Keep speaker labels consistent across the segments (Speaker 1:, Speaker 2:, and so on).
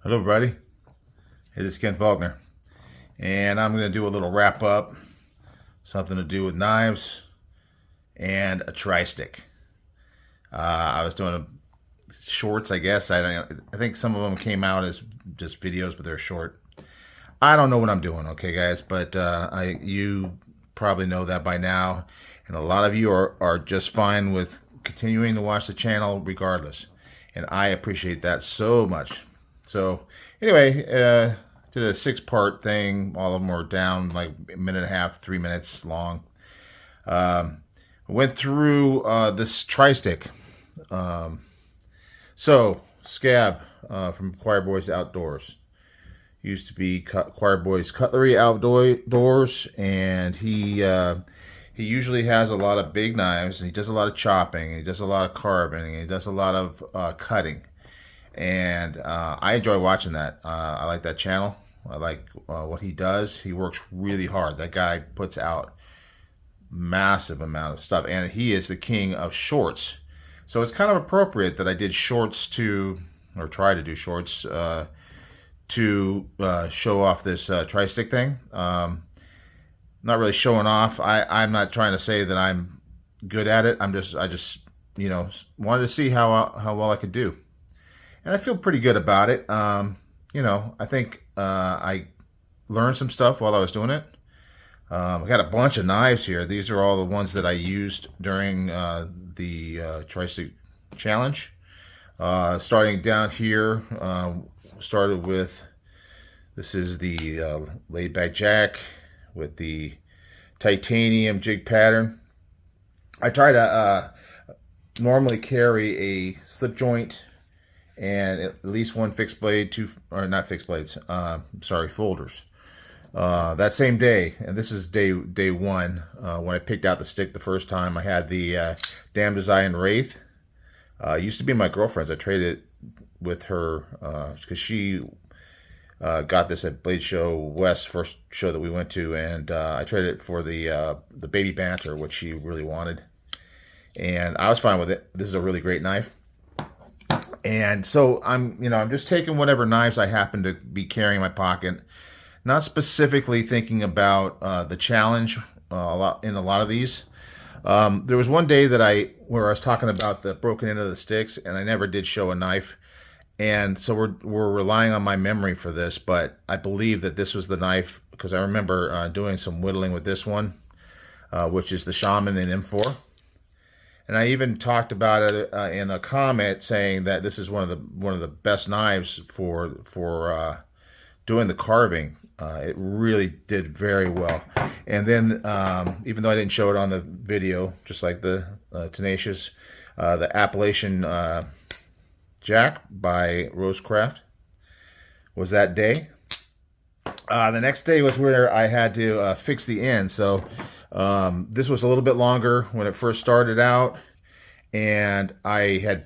Speaker 1: Hello everybody, hey, this is Ken Faulkner, and I'm going to do a little wrap up, something to do with knives and a tri-stick. I was doing shorts, I guess. I think some of them came out as just videos, but they're short. I don't know what I'm doing, okay guys, but you probably know that by now, and a lot of you are just fine with continuing to watch the channel regardless, and I appreciate that so much. So anyway, did a 6-part thing. All of them were down like a minute and a half, 3 minutes long. Went through this tri-stick. So Scab from Choir Boys Outdoors. Used to be Choir Boys Cutlery Outdoors, and he usually has a lot of big knives, and he does a lot of chopping, and he does a lot of carving, and he does a lot of cutting. And I enjoy watching that. I like that channel. I like what he does. He works really hard. That guy puts out massive amount of stuff, and he is the king of shorts. So it's kind of appropriate that I did shorts or try to do shorts to show off this tri-stick thing. Not really showing off. I'm not trying to say that I'm good at it. I just wanted to see how well I could do. And I feel pretty good about it. I think I learned some stuff while I was doing it. I got a bunch of knives here. These are all the ones that I used during the tri-stick challenge. Starting down here, started with, this is the laid back jack with the titanium jig pattern. I try to normally carry a slip joint and at least one fixed blade, folders. That same day, and this is day one, when I picked out the stick the first time, I had the Damn Design Wraith. Used to be my girlfriend's. I traded it with her because she got this at Blade Show West, first show that we went to, and I traded it for the Baby Banter, which she really wanted, and I was fine with it. This is a really great knife. And so I'm just taking whatever knives I happen to be carrying in my pocket, not specifically thinking about the challenge in a lot of these. There was one day where I was talking about the broken end of the sticks, and I never did show a knife, and so we're relying on my memory for this. But I believe that this was the knife because I remember doing some whittling with this one, which is the Shaman in M4. And I even talked about it in a comment, saying that this is one of the best knives for doing the carving. It really did very well. And then, even though I didn't show it on the video, just like the Tenacious, the Appalachian Jack by Rosecraft was that day. The next day was where I had to fix the end. So this was a little bit longer when it first started out, and I had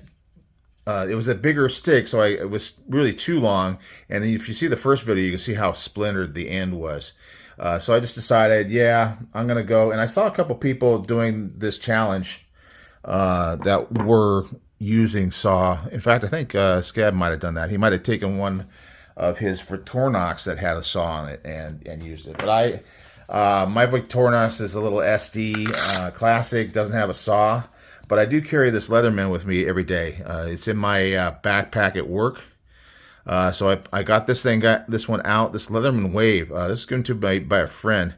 Speaker 1: it was a bigger stick, so it was really too long. And if you see the first video, you can see how splintered the end was. So I just decided, yeah, I'm gonna go. And I saw a couple people doing this challenge that were using saw. In fact, I think Scab might have done that. He might have taken one of his Victorinox that had a saw on it and used it. But my Victorinox is a little SD classic, doesn't have a saw, but I do carry this Leatherman with me every day. It's in my backpack at work. So I got this one out, this Leatherman Wave. This is given to me by a friend.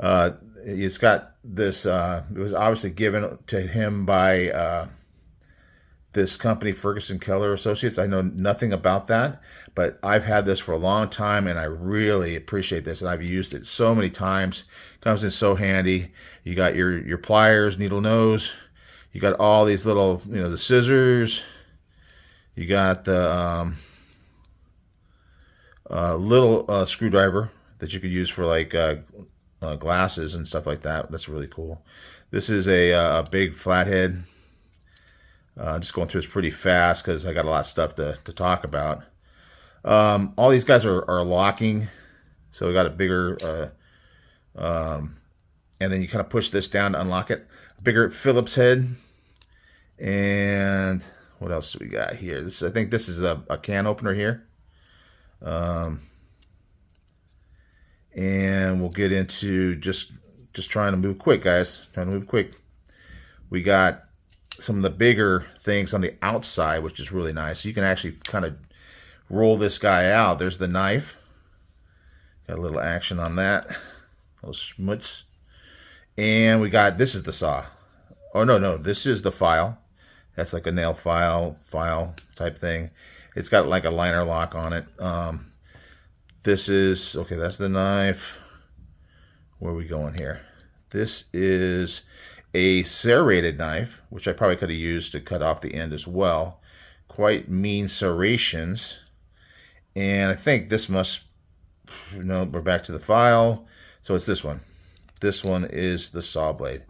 Speaker 1: It's got this, it was obviously given to him by this company, Ferguson Keller Associates. I know nothing about that, but I've had this for a long time, and I really appreciate this, and I've used it so many times. Comes in so handy. You got your pliers, needle nose. You got all these little, the scissors. You got the little screwdriver that you could use for like glasses and stuff like that. That's really cool. This is a big flathead. Just going through this pretty fast because I got a lot of stuff to talk about. All these guys are locking, so we got a bigger, and then you kind of push this down to unlock it. A bigger Phillips head, and what else do we got here? I think this is a can opener here. And we'll get into just trying to move quick, guys. Trying to move quick. We got some of the bigger things on the outside, which is really nice. You can actually kind of roll this guy out. There's the knife. Got a little action on that. A little schmutz. And we got, this is the saw. Oh, no, this is the file. That's like a nail file type thing. It's got like a liner lock on it. This is, okay, that's the knife. Where are we going here? This is a serrated knife, which I probably could have used to cut off the end as well. Quite mean serrations. And I think this must, no, we're back to the file. So it's this one. This one is the saw blade.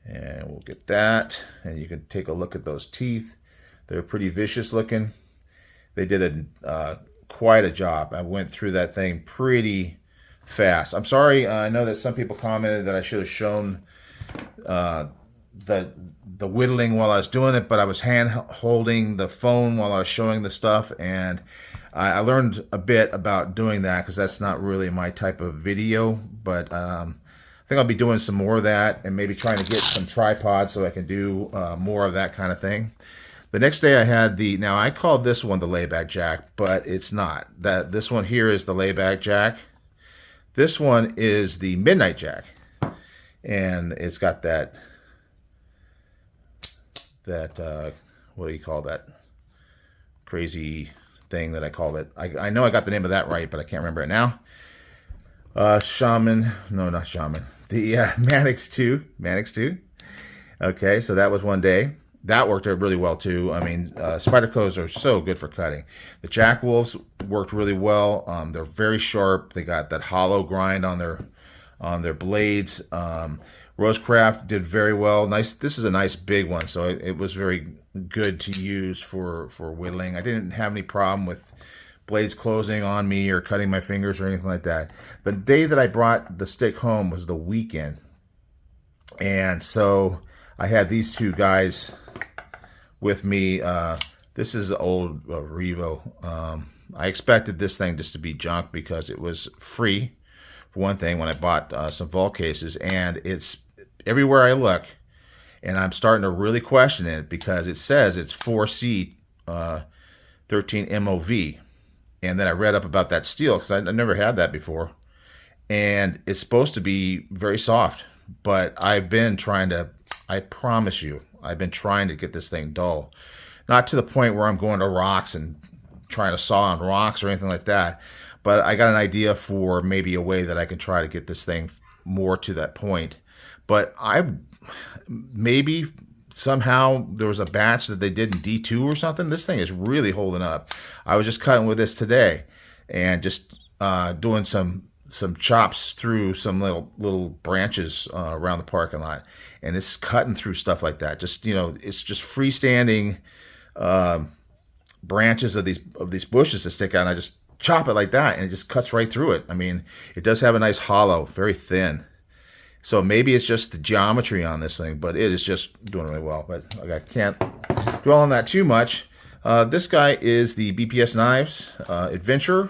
Speaker 1: And we'll get that. And you can take a look at those teeth. They're pretty vicious looking. They did quite a job. I went through that thing pretty fast. I'm sorry. I know that some people commented that I should have shown the whittling while I was doing it, but I was hand holding the phone while I was showing the stuff, and I learned a bit about doing that because that's not really my type of video. But I think I'll be doing some more of that, and maybe trying to get some tripods so I can do more of that kind of thing. The next day I had now I called this one the layback jack, but it's not. This one here is the layback jack. This one is the midnight jack. And it's got that what do you call that crazy thing that I called it? I know I got the name of that right, but I can't remember it now. Shaman, no, not Shaman. The Mannix 2. Okay, so that was one day. That worked out really well too. I mean, Spydercos are so good for cutting. The Jack Wolves worked really well. They're very sharp. They got that hollow grind on their blades. Rosecraft did very well. Nice. This is a nice big one, so it was very good to use for whittling. I didn't have any problem with blades closing on me or cutting my fingers or anything like that. The day that I brought the stick home was the weekend, and so I had these two guys with me. This is the old Revo. I expected this thing just to be junk because it was free, for one thing, when I bought some vault cases, and it's everywhere I look, and I'm starting to really question it because it says it's 4C 13 MOV, and then I read up about that steel because I never had that before, and it's supposed to be very soft, but I've been trying to, I promise you, I've been trying to get this thing dull. Not to the point where I'm going to rocks and trying to saw on rocks or anything like that, but I got an idea for maybe a way that I can try to get this thing more to that point. But maybe somehow there was a batch that they did in D2 or something. This thing is really holding up. I was just cutting with this today and just doing some chops through some little branches around the parking lot, and it's cutting through stuff like that. Just, you know, it's just freestanding branches of these bushes that stick out, and I just chop it like that, and it just cuts right through it. I mean, it does have a nice hollow, very thin. So maybe it's just the geometry on this thing, but it is just doing really well. But I can't dwell on that too much. This guy is the BPS Knives Adventure.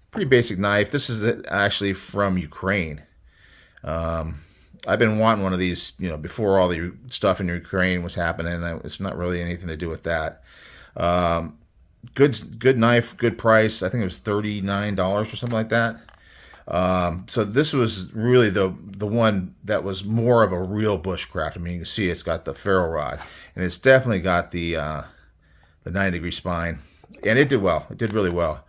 Speaker 1: Pretty basic knife. This is actually from Ukraine. I've been wanting one of these, you know, before all the stuff in Ukraine was happening. It's not really anything to do with that. Good knife, good price. I think it was $39 or something like that. So this was really the one that was more of a real bushcraft. I mean, you can see it's got the ferro rod, and it's definitely got the 90-degree spine, and it did well. It did really well.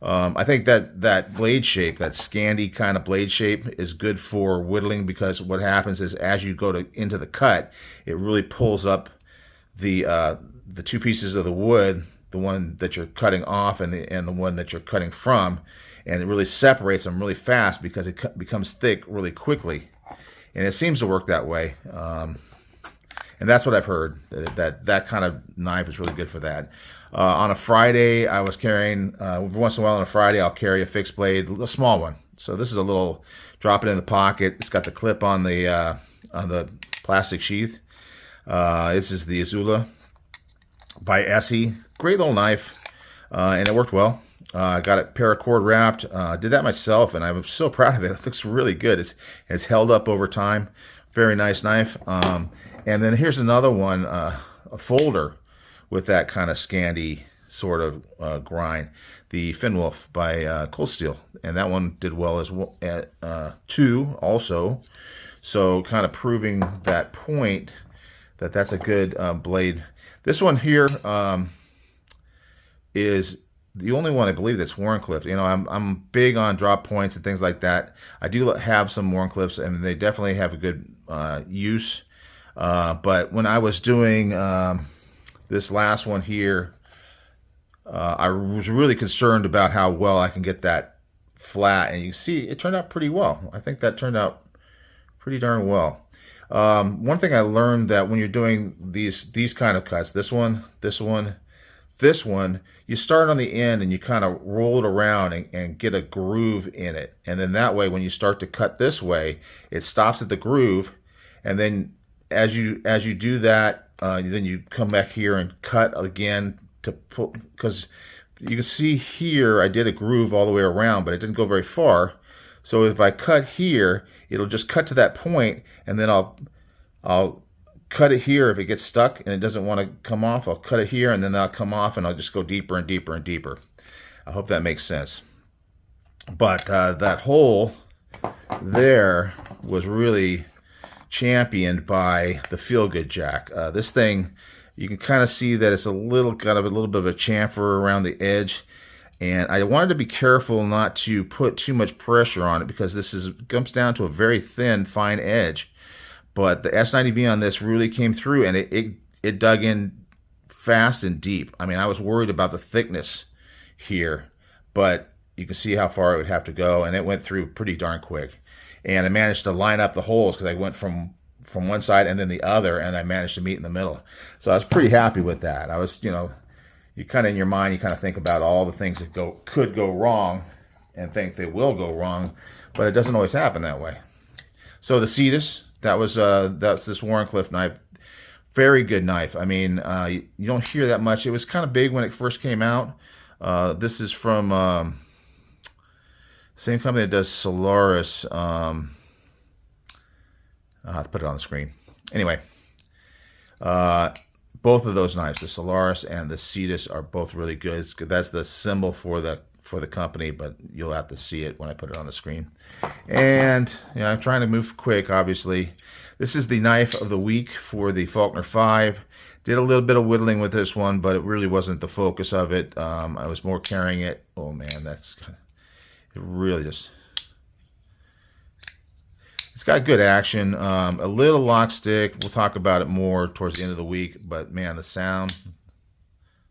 Speaker 1: I think that blade shape, that Scandi kind of blade shape, is good for whittling, because what happens is as you go into the cut, it really pulls up the two pieces of the wood, the one that you're cutting off and the one that you're cutting from, and it really separates them really fast because it becomes thick really quickly, and it seems to work that way. And that's what I've heard, that kind of knife is really good for that. On a Friday, I was carrying, once in a while on a Friday, I'll carry a fixed blade, a small one. So this is a little, drop it in the pocket. It's got the clip on the plastic sheath. This is the Azula by Essie. Great little knife, and it worked well. I got it paracord wrapped. Did that myself, and I'm so proud of it. It looks really good. It's held up over time. Very nice knife. And then here's another one, a folder with that kind of Scandi sort of grind. The Finwolf by Cold Steel, and that one did well as well at 2 also. So kind of proving that point that that's a good blade. This one here is the only one I believe that's Wharncliffe. You know, I'm big on drop points and things like that. I do have some Wharncliffes, and they definitely have a good use. But when I was doing this last one here, I was really concerned about how well I can get that flat, and you see it turned out pretty well. I think that turned out pretty darn well. One thing I learned that when you're doing these kind of cuts, this one, you start on the end and you kind of roll it around and get a groove in it. And then that way, when you start to cut this way, it stops at the groove. And then as you do that, then you come back here and cut again to pull, because you can see here, I did a groove all the way around, but it didn't go very far. So if I cut here, it'll just cut to that point, and then I'll cut it here if it gets stuck and it doesn't want to come off. I'll cut it here, and then that'll come off, and I'll just go deeper and deeper and deeper. I hope that makes sense. But that hole there was really championed by the Feel Good Jack. This thing, you can kind of see that it's a little bit of a chamfer around the edge. And I wanted to be careful not to put too much pressure on it, because this comes down to a very thin, fine edge. But the S90V on this really came through, and it dug in fast and deep. I mean, I was worried about the thickness here, but you can see how far it would have to go, and it went through pretty darn quick. And I managed to line up the holes, because I went from one side and then the other, and I managed to meet in the middle. So I was pretty happy with that. I was, you know, you kind of in your mind, you kind of think about all the things that could go wrong and think they will go wrong, but it doesn't always happen that way. So the Cetus, that's this Wharncliffe knife. Very good knife. I mean, you don't hear that much. It was kind of big when it first came out. This is from same company that does Solaris. I'll have to put it on the screen. Anyway, both of those knives, the Solaris and the Cetus, are both really good. That's the symbol for the company, but you'll have to see it when I put it on the screen. And yeah, I'm trying to move quick, obviously. This is the knife of the week for the Faulkner 5. Did a little bit of whittling with this one, but it really wasn't the focus of it. I was more carrying it. Oh man, it really just... It's got good action, a little lock stick. We'll talk about it more towards the end of the week, but man, the sound.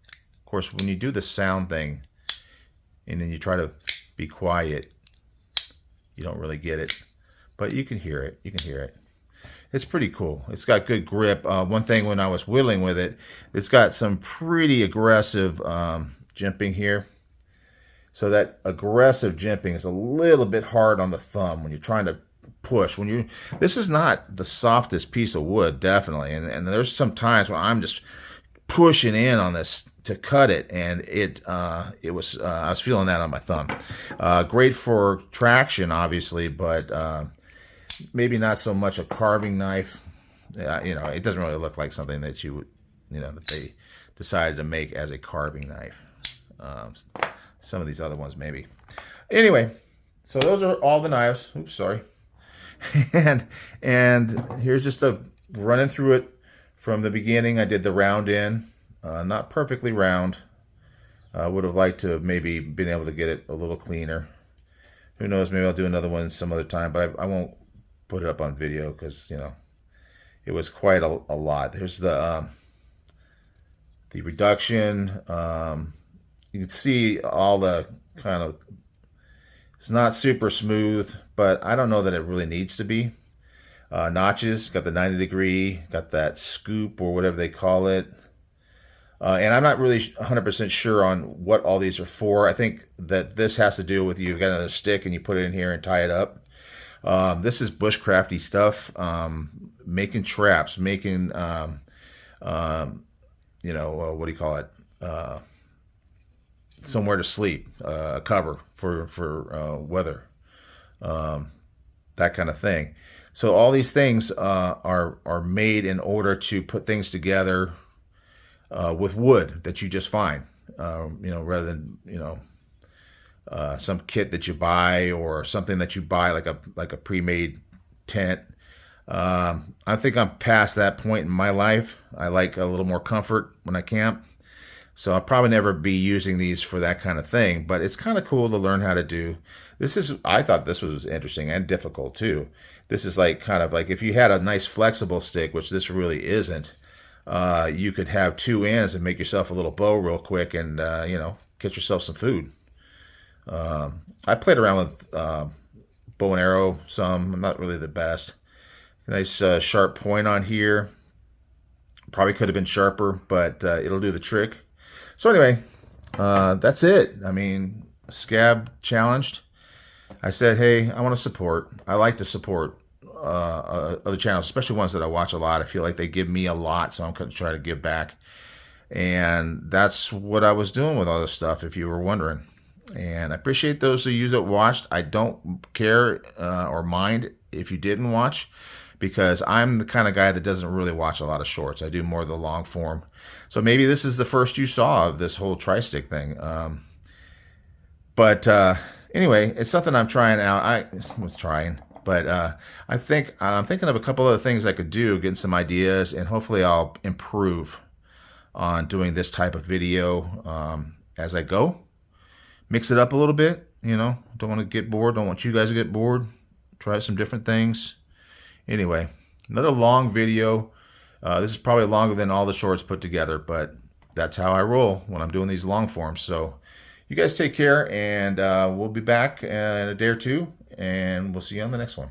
Speaker 1: Of course, when you do the sound thing and then you try to be quiet, you don't really get it, but you can hear it. You can hear it. It's pretty cool. It's got good grip. One thing when I was whittling with it, it's got some pretty aggressive jimping here. So that aggressive jimping is a little bit hard on the thumb when you're trying to push. This is not the softest piece of wood, definitely, and there's some times when I'm just pushing in on this to cut it, and I was feeling that on my thumb. Great for traction, obviously, but maybe not so much a carving knife. You know, it doesn't really look like something that you would, you know, that they decided to make as a carving knife. Some of these other ones maybe. Anyway, so those are all the knives. Oops, sorry. and here's just a running through it from the beginning. I did the round in, not perfectly round. I would have liked to have maybe been able to get it a little cleaner. Who knows, maybe I'll do another one some other time, but I won't put it up on video because, you know, it was quite a lot. There's the reduction. You can see all the kind of, it's not super smooth, but I don't know that it really needs to be. Notches, got the 90 degree, got that scoop or whatever they call it. And I'm not really 100% sure on what all these are for. I think that this has to do with you've got another stick and you put it in here and tie it up. This is bushcrafty stuff, making traps, making, you know, what do you call it? somewhere to sleep, a cover for weather, that kind of thing. So all these things are made in order to put things together with wood that you just find, rather than some kit that you buy or something that you buy like a pre-made tent. I think I'm past that point in my life. I like a little more comfort when I camp. So I'll probably never be using these for that kind of thing, but it's kind of cool to learn how to do. I thought this was interesting and difficult too. This is like kind of like if you had a nice flexible stick, which this really isn't, you could have two ends and make yourself a little bow real quick and, get yourself some food. I played around with bow and arrow some. I'm not really the best. Nice sharp point on here. Probably could have been sharper, but it'll do the trick. So anyway, that's it. I mean, Scab challenged. I said, hey, I want to support. I like to support other channels, especially ones that I watch a lot. I feel like they give me a lot, so I'm going to try to give back. And that's what I was doing with all this stuff, if you were wondering. And I appreciate those of you that watched. I don't care or mind if you didn't watch, because I'm the kind of guy that doesn't really watch a lot of shorts. I do more of the long form. So maybe this is the first you saw of this whole tri-stick thing. But anyway, it's something I'm trying out. I'm thinking of a couple other things I could do, getting some ideas, and hopefully I'll improve on doing this type of video as I go. Mix it up a little bit, don't want to get bored. Don't want you guys to get bored. Try some different things. Anyway, another long video. This is probably longer than all the shorts put together, but that's how I roll when I'm doing these long forms. So you guys take care, and we'll be back in a day or two, and we'll see you on the next one.